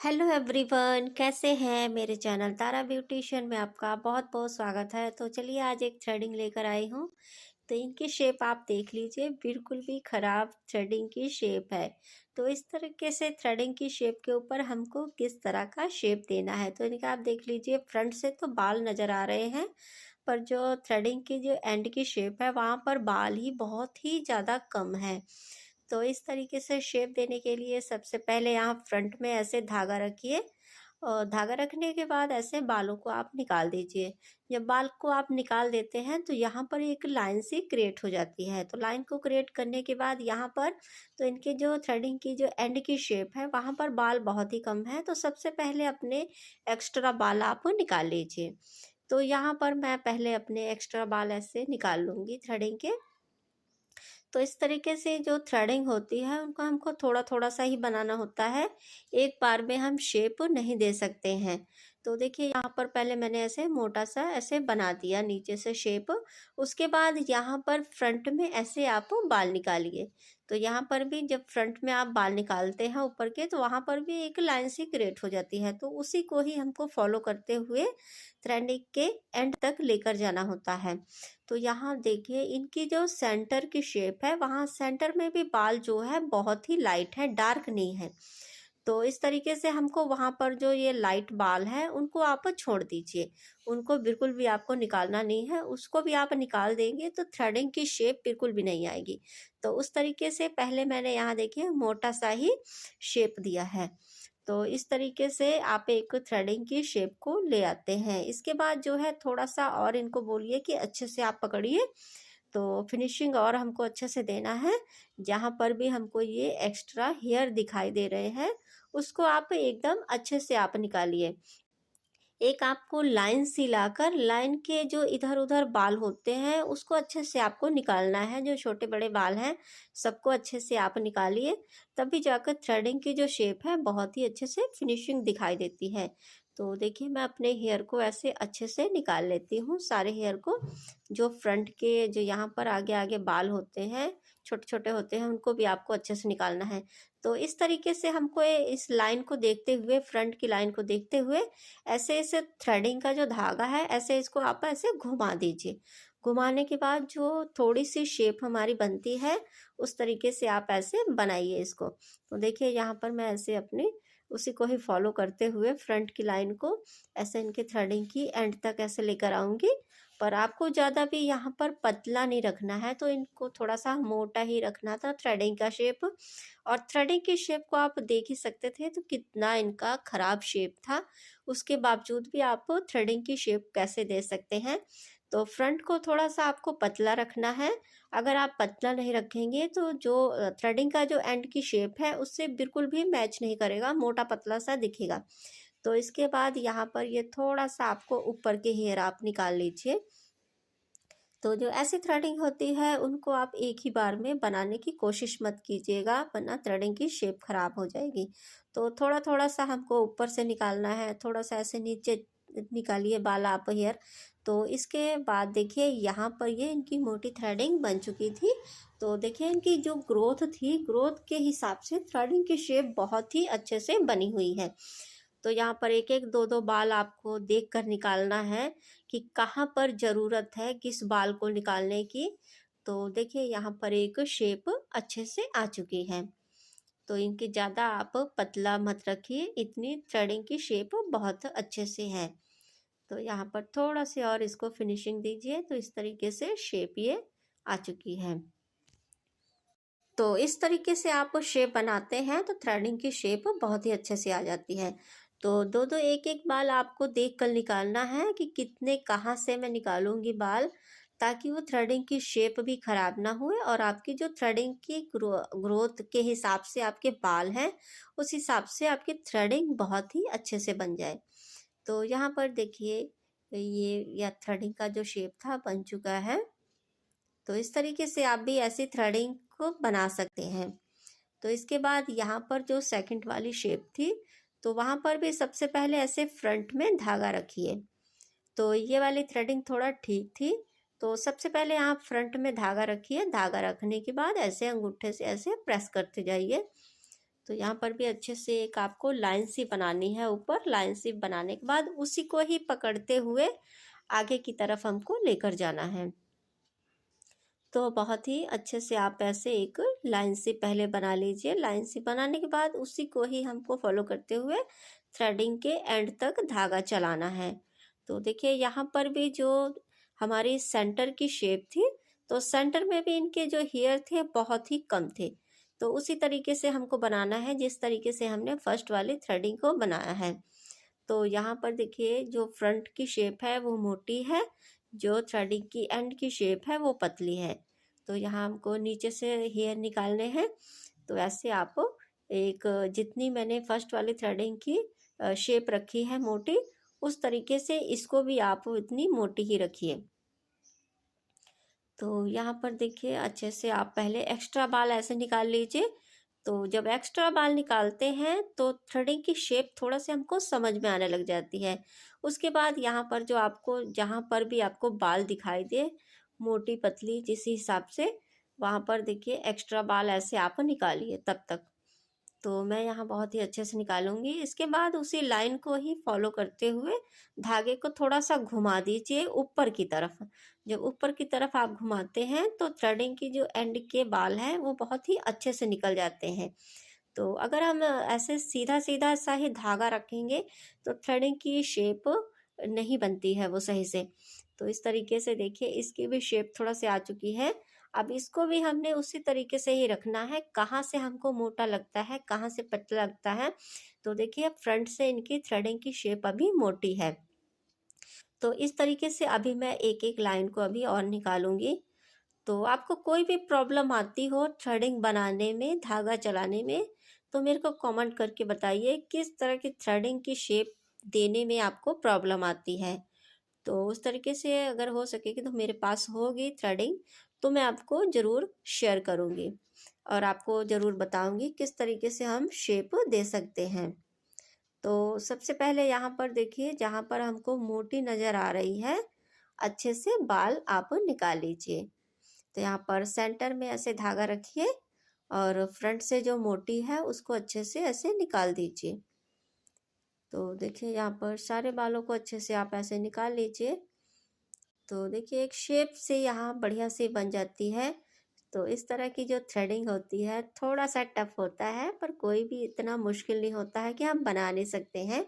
Hello everyone, कैसे हैं। मेरे चैनल तारा ब्यूटीशियन में आपका बहुत बहुत स्वागत है। तो चलिए आज एक थ्रेडिंग लेकर आई हूँ। तो इनकी शेप आप देख लीजिए, बिल्कुल भी ख़राब थ्रेडिंग की शेप है। तो इस तरीके से थ्रेडिंग की शेप के ऊपर हमको किस तरह का शेप देना है, तो इनका आप देख लीजिए। फ्रंट से तो बाल नज़र आ रहे हैं, पर जो थ्रेडिंग की जो एंड की शेप है वहाँ पर बाल ही बहुत ही ज़्यादा कम है। तो इस तरीके से शेप देने के लिए सबसे पहले यहाँ फ्रंट में ऐसे धागा रखिए, और धागा रखने के बाद ऐसे बालों को आप निकाल दीजिए। जब बाल को आप निकाल देते हैं तो यहाँ पर एक लाइन सी क्रिएट हो जाती है। तो लाइन को क्रिएट करने के बाद यहाँ पर तो इनके जो थ्रेडिंग की जो एंड की शेप है वहाँ पर बाल बहुत ही कम है। तो सबसे पहले अपने एक्स्ट्रा बाल आप निकाल लीजिए। तो यहाँ पर मैं पहले अपने एक्स्ट्रा बाल ऐसे निकाल लूँगी थ्रेडिंग के। तो इस तरीके से जो थ्रेडिंग होती है उनको हमको थोड़ा थोड़ा सा ही बनाना होता है, एक बार में हम शेप नहीं दे सकते हैं। तो देखिए यहाँ पर पहले मैंने ऐसे मोटा सा ऐसे बना दिया नीचे से शेप। उसके बाद यहाँ पर फ्रंट में ऐसे आप बाल निकालिए। तो यहाँ पर भी जब फ्रंट में आप बाल निकालते हैं ऊपर के, तो वहाँ पर भी एक लाइन सी क्रिएट हो जाती है। तो उसी को ही हमको फॉलो करते हुए थ्रेडिंग के एंड तक लेकर जाना होता है। तो यहाँ देखिए इनकी जो सेंटर की शेप है, वहाँ सेंटर में भी बाल जो है बहुत ही लाइट है, डार्क नहीं है। तो इस तरीके से हमको वहाँ पर जो ये लाइट बाल है उनको आप छोड़ दीजिए। उनको बिल्कुल भी आपको निकालना नहीं है। उसको भी आप निकाल देंगे तो थ्रेडिंग की शेप बिल्कुल भी नहीं आएगी। तो उस तरीके से पहले मैंने यहाँ देखिए मोटा सा ही शेप दिया है। तो इस तरीके से आप एक थ्रेडिंग की शेप को ले आते हैं। इसके बाद जो है थोड़ा सा और इनको बोलिए कि अच्छे से आप पकड़िए। तो फिनिशिंग और हमको अच्छे से देना है। जहाँ पर भी हमको ये एक्स्ट्रा हेयर दिखाई दे रहे हैं उसको आप एकदम अच्छे से आप निकालिए। एक आपको लाइन सी लाकर लाइन के जो इधर उधर बाल होते हैं उसको अच्छे से आपको निकालना है। जो छोटे बड़े बाल हैं सबको अच्छे से आप निकालिए, तभी जाकर थ्रेडिंग की जो शेप है बहुत ही अच्छे से फिनिशिंग दिखाई देती है। तो देखिए मैं अपने हेयर को ऐसे अच्छे से निकाल लेती हूँ, सारे हेयर को। जो फ्रंट के जो यहाँ पर आगे आगे बाल होते हैं, छोटे छोटे होते हैं, उनको भी आपको अच्छे से निकालना है। तो इस तरीके से हमको इस लाइन को देखते हुए, फ्रंट की लाइन को देखते हुए ऐसे इसे थ्रेडिंग का जो धागा है ऐसे इसको आप ऐसे घुमा दीजिए। घुमाने के बाद जो थोड़ी सी शेप हमारी बनती है उस तरीके से आप ऐसे बनाइए इसको। तो देखिए यहाँ पर मैं ऐसे अपने उसी को ही फॉलो करते हुए फ्रंट की लाइन को ऐसे इनके थ्रेडिंग की एंड तक ऐसे लेकर आऊँगी। पर आपको ज़्यादा भी यहाँ पर पतला नहीं रखना है, तो इनको थोड़ा सा मोटा ही रखना था थ्रेडिंग का शेप। और थ्रेडिंग की शेप को आप देख ही सकते थे तो कितना इनका ख़राब शेप था। उसके बावजूद भी आप थ्रेडिंग की शेप कैसे दे सकते हैं। तो फ्रंट को थोड़ा सा आपको पतला रखना है। अगर आप पतला नहीं रखेंगे तो जो थ्रेडिंग का जो एंड की शेप है उससे बिल्कुल भी मैच नहीं करेगा, मोटा पतला सा दिखेगा। तो इसके बाद यहाँ पर ये थोड़ा सा आपको ऊपर के हेयर आप निकाल लीजिए। तो जो ऐसी थ्रेडिंग होती है उनको आप एक ही बार में बनाने की कोशिश मत कीजिएगा, वरना थ्रेडिंग की शेप खराब हो जाएगी। तो थोड़ा थोड़ा सा हमको ऊपर से निकालना है, थोड़ा सा ऐसे नीचे निकालिए बाल आप हेयर। तो इसके बाद देखिए यहाँ पर ये इनकी मोटी थ्रेडिंग बन चुकी थी। तो देखिए इनकी जो ग्रोथ थी, ग्रोथ के हिसाब से थ्रेडिंग की शेप बहुत ही अच्छे से बनी हुई है। तो यहाँ पर एक एक दो दो बाल आपको देख कर निकालना है कि कहाँ पर ज़रूरत है किस बाल को निकालने की। तो देखिए यहाँ पर एक शेप अच्छे से आ चुकी है। तो इनकी ज़्यादा आप पतला मत रखिए, इतनी थ्रेडिंग की शेप बहुत अच्छे से है। तो यहाँ पर थोड़ा सी और इसको फिनिशिंग दीजिए। तो इस तरीके से शेप ये आ चुकी है। तो इस तरीके से आप शेप बनाते हैं तो थ्रेडिंग की शेप बहुत ही अच्छे से आ जाती है। तो दो दो एक एक बाल आपको देख कर निकालना है कि कितने कहाँ से मैं निकालूंगी बाल, ताकि वो थ्रेडिंग की शेप भी ख़राब ना हुए और आपकी जो थ्रेडिंग की ग्रोथ के हिसाब से आपके बाल हैं उस हिसाब से आपकी थ्रेडिंग बहुत ही अच्छे से बन जाए। तो यहाँ पर देखिए ये या थ्रेडिंग का जो शेप था बन चुका है। तो इस तरीके से आप भी ऐसी थ्रेडिंग को बना सकते हैं। तो इसके बाद यहाँ पर जो सेकंड वाली शेप थी, तो वहाँ पर भी सबसे पहले ऐसे फ्रंट में धागा रखिए। तो ये वाली थ्रेडिंग थोड़ा ठीक थी। तो सबसे पहले आप फ्रंट में धागा रखिए। धागा रखने के बाद ऐसे अंगूठे से ऐसे प्रेस करते जाइए। तो यहाँ पर भी अच्छे से एक आपको लाइन सी बनानी है। ऊपर लाइन सी बनाने के बाद उसी को ही पकड़ते हुए आगे की तरफ हमको लेकर जाना है। तो बहुत ही अच्छे से आप ऐसे एक लाइन सी पहले बना लीजिए। लाइन सी बनाने के बाद उसी को ही हमको फॉलो करते हुए थ्रेडिंग के एंड तक धागा चलाना है। तो देखिए यहाँ पर भी जो हमारी सेंटर की शेप थी, तो सेंटर में भी इनके जो हेयर थे बहुत ही कम थे। तो उसी तरीके से हमको बनाना है जिस तरीके से हमने फर्स्ट वाली थ्रेडिंग को बनाया है। तो यहाँ पर देखिए जो फ्रंट की शेप है वो मोटी है, जो थ्रेडिंग की एंड की शेप है वो पतली है। तो यहाँ हमको नीचे से हेयर निकालने हैं। तो ऐसे आप एक जितनी मैंने फर्स्ट वाली थ्रेडिंग की शेप रखी है मोटी, उस तरीके से इसको भी आप इतनी मोटी ही रखिए। तो यहाँ पर देखिए अच्छे से आप पहले एक्स्ट्रा बाल ऐसे निकाल लीजिए। तो जब एक्स्ट्रा बाल निकालते हैं तो थ्रेडिंग की शेप थोड़ा सा हमको समझ में आने लग जाती है। उसके बाद यहाँ पर जो आपको जहाँ पर भी आपको बाल दिखाई दे, मोटी पतली जिस हिसाब से, वहाँ पर देखिए एक्स्ट्रा बाल ऐसे आप निकालिए तब तक। तो मैं यहाँ बहुत ही अच्छे से निकालूंगी। इसके बाद उसी लाइन को ही फॉलो करते हुए धागे को थोड़ा सा घुमा दीजिए ऊपर की तरफ। जब ऊपर की तरफ आप घुमाते हैं तो थ्रेडिंग की जो एंड के बाल हैं वो बहुत ही अच्छे से निकल जाते हैं। तो अगर हम ऐसे सीधा सीधा सा ही धागा रखेंगे तो थ्रेडिंग की शेप नहीं बनती है वो सही से। तो इस तरीके से देखिए इसकी भी शेप थोड़ा सा आ चुकी है। अब इसको भी हमने उसी तरीके से ही रखना है। कहाँ से हमको मोटा लगता है, कहाँ से पतला लगता है। तो देखिए फ्रंट से इनकी थ्रेडिंग की शेप अभी मोटी है। तो इस तरीके से अभी मैं एक एक लाइन को अभी और निकालूंगी। तो आपको कोई भी प्रॉब्लम आती हो थ्रेडिंग बनाने में, धागा चलाने में, तो मेरे को कमेंट करके बताइए किस तरह की थ्रेडिंग की शेप देने में आपको प्रॉब्लम आती है। तो उस तरीके से अगर हो सकेगी तो मेरे पास होगी थ्रेडिंग, तो मैं आपको ज़रूर शेयर करूँगी और आपको ज़रूर बताऊँगी किस तरीके से हम शेप दे सकते हैं। तो सबसे पहले यहाँ पर देखिए जहाँ पर हमको मोटी नज़र आ रही है, अच्छे से बाल आप निकाल लीजिए। तो यहाँ पर सेंटर में ऐसे धागा रखिए और फ्रंट से जो मोटी है उसको अच्छे से ऐसे निकाल दीजिए। तो देखिए यहाँ पर सारे बालों को अच्छे से आप ऐसे निकाल लीजिए। तो देखिए एक शेप से यहाँ बढ़िया से बन जाती है। तो इस तरह की जो थ्रेडिंग होती है थोड़ा सा टफ होता है, पर कोई भी इतना मुश्किल नहीं होता है कि हम बना नहीं सकते हैं।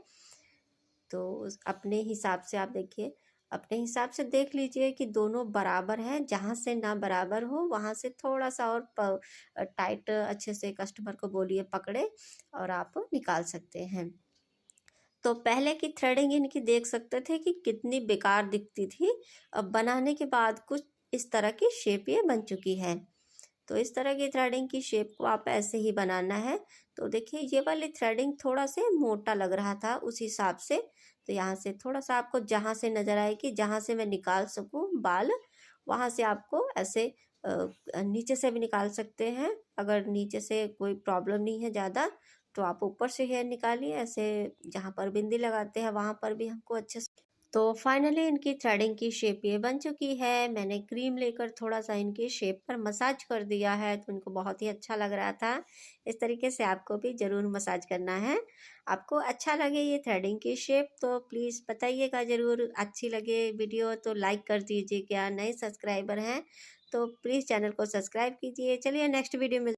तो अपने हिसाब से आप देखिए, अपने हिसाब से देख लीजिए कि दोनों बराबर हैं। जहाँ से ना बराबर हो वहाँ से थोड़ा सा और टाइट अच्छे से कस्टमर को बोलिए पकड़े और आप निकाल सकते हैं। तो पहले की थ्रेडिंग इनकी देख सकते थे कि कितनी बेकार दिखती थी। अब बनाने के बाद कुछ इस तरह की शेप ये बन चुकी है। तो इस तरह की थ्रेडिंग की शेप को आप ऐसे ही बनाना है। तो देखिए ये वाली थ्रेडिंग थोड़ा से मोटा लग रहा था उस हिसाब से। तो यहाँ से थोड़ा सा आपको जहाँ से नज़र आए कि जहाँ से मैं निकाल सकूँ बाल, वहाँ से आपको ऐसे नीचे से भी निकाल सकते हैं। अगर नीचे से कोई प्रॉब्लम नहीं है ज़्यादा तो आप ऊपर से हेयर निकालिए। ऐसे जहाँ पर बिंदी लगाते हैं वहाँ पर भी हमको अच्छे से। तो फाइनली इनकी थ्रेडिंग की शेप ये बन चुकी है। मैंने क्रीम लेकर थोड़ा सा इनकी शेप पर मसाज कर दिया है तो इनको बहुत ही अच्छा लग रहा था। इस तरीके से आपको भी ज़रूर मसाज करना है। आपको अच्छा लगे ये थ्रेडिंग की शेप तो प्लीज़ बताइएगा ज़रूर। अच्छी लगे वीडियो तो लाइक कर दीजिएगा। नए सब्सक्राइबर हैं तो प्लीज़ चैनल को सब्सक्राइब कीजिए। चलिए नेक्स्ट वीडियो में